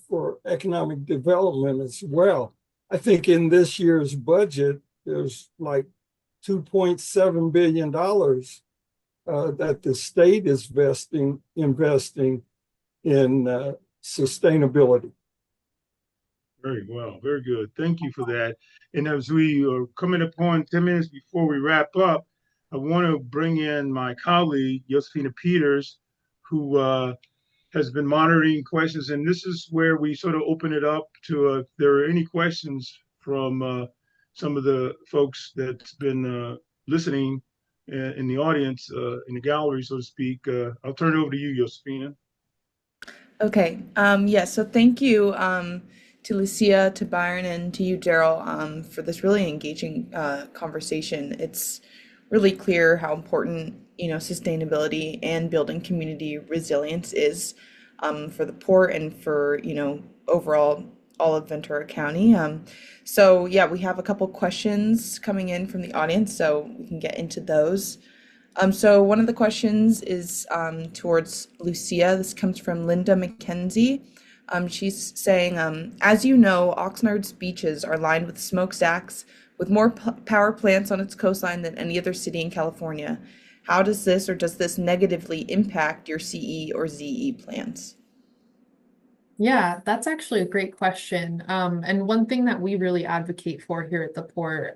B: for economic development as well. I think in this year's budget, there's like $2.7 billion that the state is investing in sustainability.
A: Very well, very good. Thank you for that. And as we are coming upon 10 minutes before we wrap up, I want to bring in my colleague, Josefina Peters, who has been monitoring questions. And this is where we sort of open it up to if there are any questions from some of the folks that's been listening in the audience, in the gallery, so to speak. I'll turn it over to you, Josefina.
D: Okay. Yeah. So thank you to Lucia, to Byron, and to you, Daryl, for this really engaging conversation. It's really clear how important, sustainability and building community resilience is for the poor and for, overall all of Ventura County. So yeah, we have a couple questions coming in from the audience, so we can get into those. So one of the questions is towards Lucia. This comes from Linda McKenzie. She's saying, as you know, Oxnard's beaches are lined with smokestacks with more power plants on its coastline than any other city in California. How does this negatively impact your CE or ZE plans?
C: Yeah, that's actually a great question. And one thing that we really advocate for here at the port,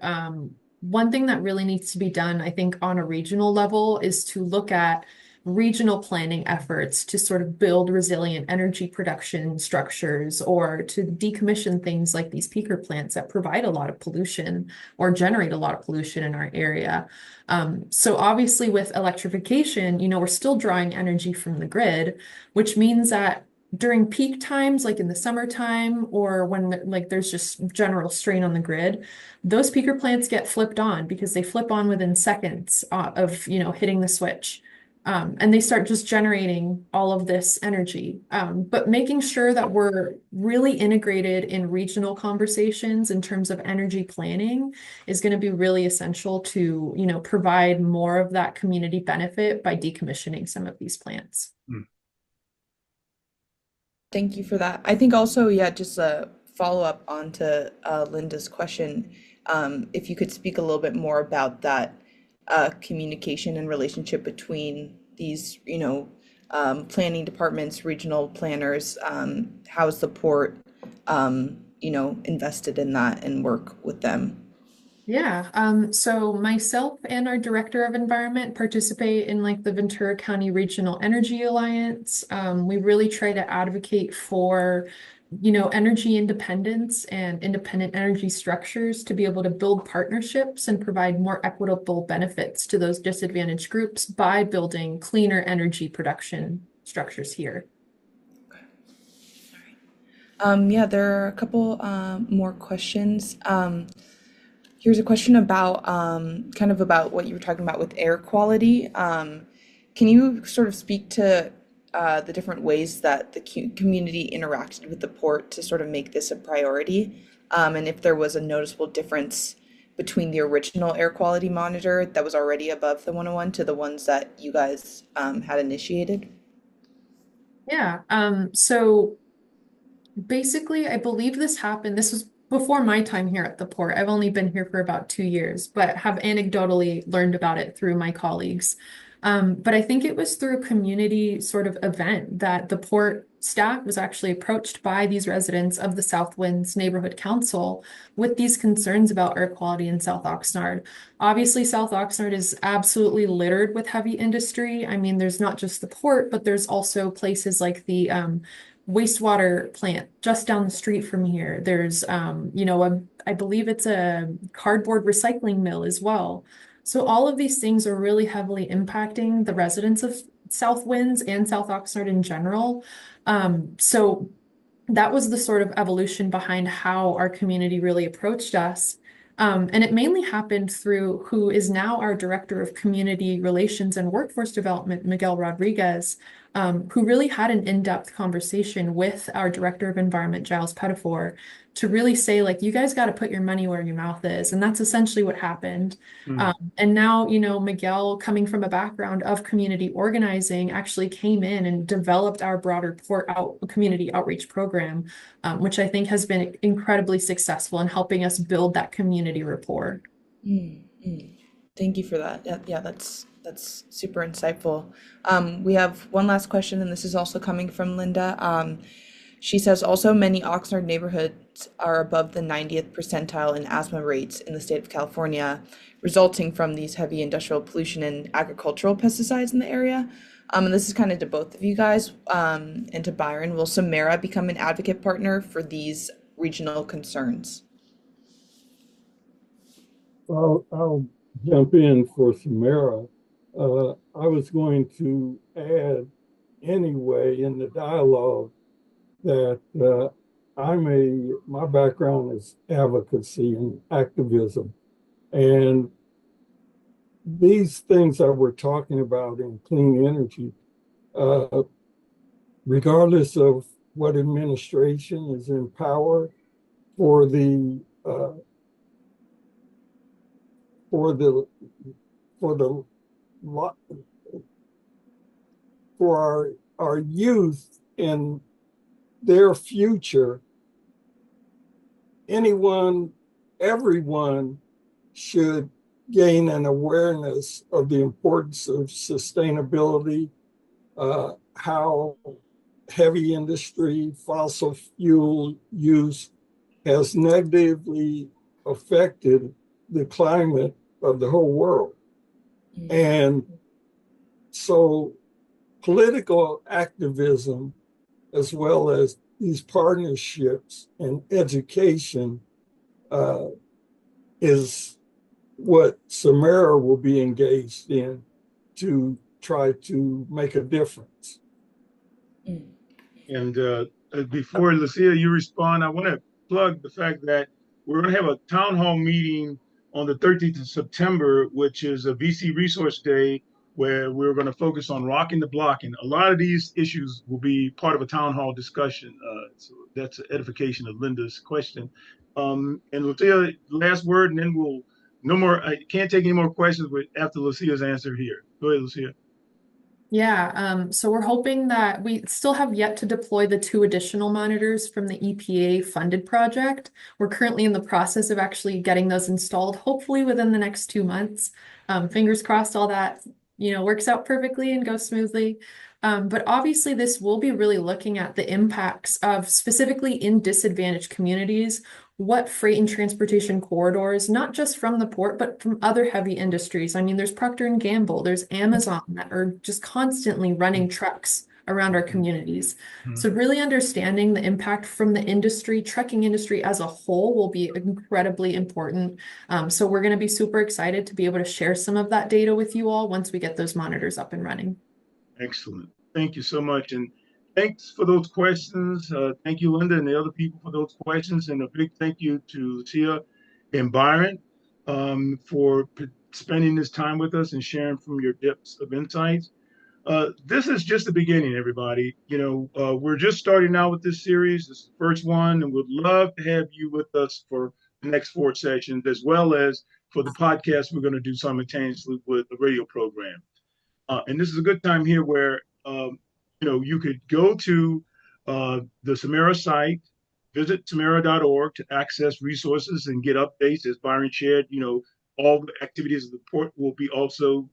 C: one thing that really needs to be done, I think, on a regional level is to look at regional planning efforts to sort of build resilient energy production structures or to decommission things like these peaker plants that provide a lot of pollution or generate a lot of pollution in our area. So obviously with electrification, we're still drawing energy from the grid, which means that during peak times, like in the summertime or when like there's just general strain on the grid, those peaker plants get flipped on because they flip on within seconds of, hitting the switch. And they start just generating all of this energy. But making sure that we're really integrated in regional conversations in terms of energy planning is going to be really essential to, provide more of that community benefit by decommissioning some of these plants.
A: Hmm.
D: Thank you for that. I think also, yeah, just a follow up on to Linda's question. If you could speak a little bit more about that communication and relationship between these, planning departments, regional planners, how is the port, invested in that and work with them?
C: Yeah, so myself and our Director of Environment participate in like the Ventura County Regional Energy Alliance. We really try to advocate for, energy independence and independent energy structures to be able to build partnerships and provide more equitable benefits to those disadvantaged groups by building cleaner energy production structures here.
D: Yeah, there are a couple more questions. Here's a question about kind of about what you were talking about with air quality. Can you sort of speak to the different ways that the community interacted with the port to sort of make this a priority? And if there was a noticeable difference between the original air quality monitor that was already above the 101 to the ones that you guys had initiated?
C: Yeah. So basically, I believe this happened. This was before my time here at the port. I've only been here for about 2 years, but have anecdotally learned about it through my colleagues. But I think it was through a community sort of event that the port staff was actually approached by these residents of the South Winds Neighborhood Council with these concerns about air quality in South Oxnard. Obviously, South Oxnard is absolutely littered with heavy industry. I mean, there's not just the port, but there's also places like the wastewater plant just down the street from here. There's, I believe it's a cardboard recycling mill as well. So all of these things are really heavily impacting the residents of South Winds and South Oxnard in general. So that was the sort of evolution behind how our community really approached us. And it mainly happened through who is now our Director of Community Relations and Workforce Development, Miguel Rodriguez, who really had an in-depth conversation with our Director of Environment, Giles Pettifor, to really say, like, you guys got to put your money where your mouth is. And that's essentially what happened. And now, Miguel, coming from a background of community organizing, actually came in and developed our broader community outreach program, which I think has been incredibly successful in helping us build that community rapport.
D: Mm, mm. Thank you for that. Yeah, that's super insightful. We have one last question, and this is also coming from Linda. She says also many Oxnard neighborhoods are above the 90th percentile in asthma rates in the state of California, resulting from these heavy industrial pollution and agricultural pesticides in the area. And this is kind of to both of you guys, and to Byron. Will Samara become an advocate partner for these regional concerns?
B: I'll jump in for Samara. I was going to add anyway in the dialogue that my background is advocacy and activism. And these things that we're talking about in clean energy, regardless of what administration is in power, for the for the for the for our youth and their future, everyone should gain an awareness of the importance of sustainability, how heavy industry, fossil fuel use has negatively affected the climate of the whole world. And so political activism, as well as these partnerships and education, is what Samara will be engaged in to try to make a difference.
A: And before Lucia, you respond, I want to plug the fact that we're going to have a town hall meeting on the 13th of September, which is a VC Resource Day, where we're going to focus on rocking the block. And a lot of these issues will be part of a town hall discussion. So that's an edification of Linda's question. And Lucia, last word, and then no more, I can't take any more questions after Lucia's answer here. Go ahead, Lucia.
C: Yeah, so we're hoping that we still have yet to deploy the 2 additional monitors from the EPA funded project. We're currently in the process of actually getting those installed, hopefully within the next 2 months. Fingers crossed all that, works out perfectly and goes smoothly. But obviously this will be really looking at the impacts of specifically in disadvantaged communities, what freight and transportation corridors, not just from the port, but from other heavy industries. I mean, there's Procter and Gamble, there's Amazon that are just constantly running trucks around our communities. So really understanding the impact from the industry, trucking industry as a whole will be incredibly important. So we're going to be super excited to be able to share some of that data with you all once we get those monitors up and running.
A: Excellent. Thank you so much. And thanks for those questions. Thank you, Linda, and the other people for those questions. And a big thank you to Lucia and Byron. for spending this time with us and sharing from your depths of insights. This is just the beginning, everybody. We're just starting out with this series. This is the first one, and we'd love to have you with us for the next 4 sessions, as well as for the podcast we're going to do simultaneously with the radio program. And this is a good time here where you could go to the Samara site, visit samara.org to access resources and get updates. As Byron shared, all the activities of the port will be also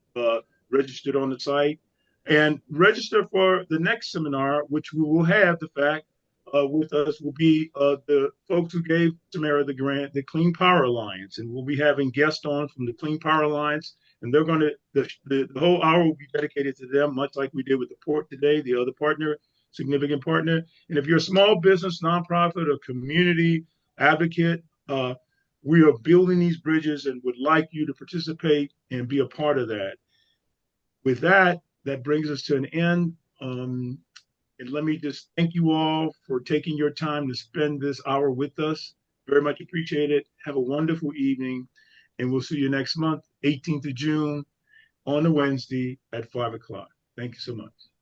A: registered on the site. And register for the next seminar, which we will have. The fact with us will be the folks who gave Samara the grant, the Clean Power Alliance, and we'll be having guests on from the Clean Power Alliance, and they're going to the whole hour will be dedicated to them, much like we did with the port today, the other partner, significant partner. And if you're a small business, nonprofit, or community advocate, we are building these bridges and would like you to participate and be a part of that. With that, that brings us to an end. And let me just thank you all for taking your time to spend this hour with us. Very much appreciate it. Have a wonderful evening. And we'll see you next month, 18th of June, on a Wednesday at 5 o'clock. Thank you so much.